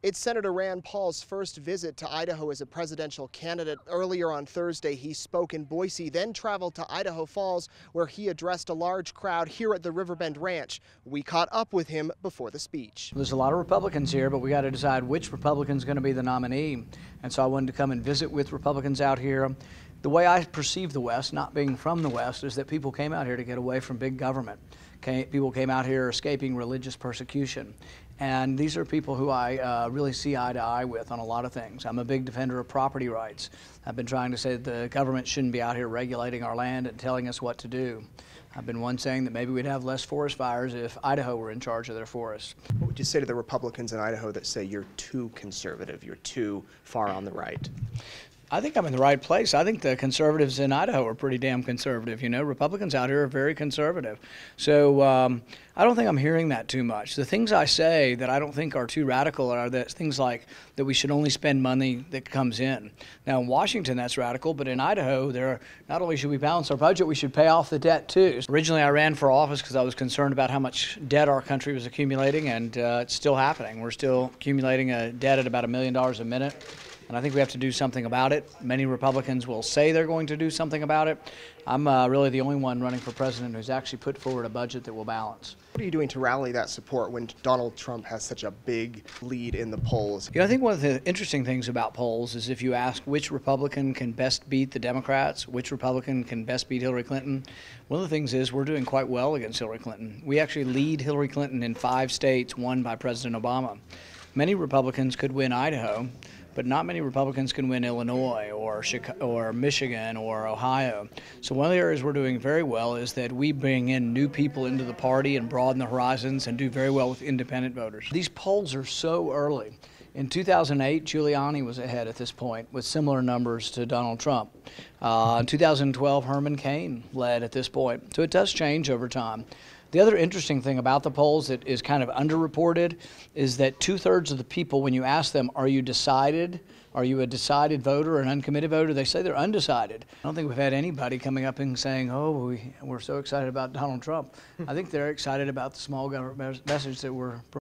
It's Senator Rand Paul's first visit to Idaho as a presidential candidate. Earlier on Thursday, he spoke in Boise, then traveled to Idaho Falls, where he addressed a large crowd here at the Riverbend Ranch. We caught up with him before the speech. There's a lot of Republicans here, but we got to decide which Republican's going to be the nominee. And so I wanted to come and visit with Republicans out here. The way I perceive the West, not being from the West, is that people came out here to get away from big government. People came out here escaping religious persecution. And these are people who I really see eye to eye with on a lot of things. I'm a big defender of property rights. I've been trying to say that the government shouldn't be out here regulating our land and telling us what to do. I've been one saying that maybe we'd have less forest fires if Idaho were in charge of their forests. What would you say to the Republicans in Idaho that say you're too conservative, you're too far on the right? I think I'm in the right place. I think the conservatives in Idaho are pretty damn conservative. You know, Republicans out here are very conservative. So I don't think I'm hearing that too much. The things I say that I don't think are too radical are that things like that we should only spend money that comes in. Now, in Washington, that's radical, but in Idaho, not only should we balance our budget, we should pay off the debt too. Originally, I ran for office because I was concerned about how much debt our country was accumulating, and it's still happening. We're still accumulating a debt at about $1 million a minute. And I think we have to do something about it. Many Republicans will say they're going to do something about it. I'm really the only one running for president who's actually put forward a budget that will balance. What are you doing to rally that support when Donald Trump has such a big lead in the polls? You know, I think one of the interesting things about polls is if you ask which Republican can best beat the Democrats, which Republican can best beat Hillary Clinton, one of the things is we're doing quite well against Hillary Clinton. We actually lead Hillary Clinton in 5 states won by President Obama. Many Republicans could win Idaho, but not many Republicans can win Illinois or Michigan or Ohio. So one of the areas we're doing very well is that we bring in new people into the party and broaden the horizons and do very well with independent voters. These polls are so early. In 2008, Giuliani was ahead at this point with similar numbers to Donald Trump. In 2012, Herman Cain led at this point. So it does change over time. The other interesting thing about the polls that is kind of underreported is that 2/3 of the people, when you ask them, are you decided? Are you a decided voter or an uncommitted voter? They say they're undecided. I don't think we've had anybody coming up and saying, oh, we're so excited about Donald Trump. I think they're excited about the small government message that we're providing.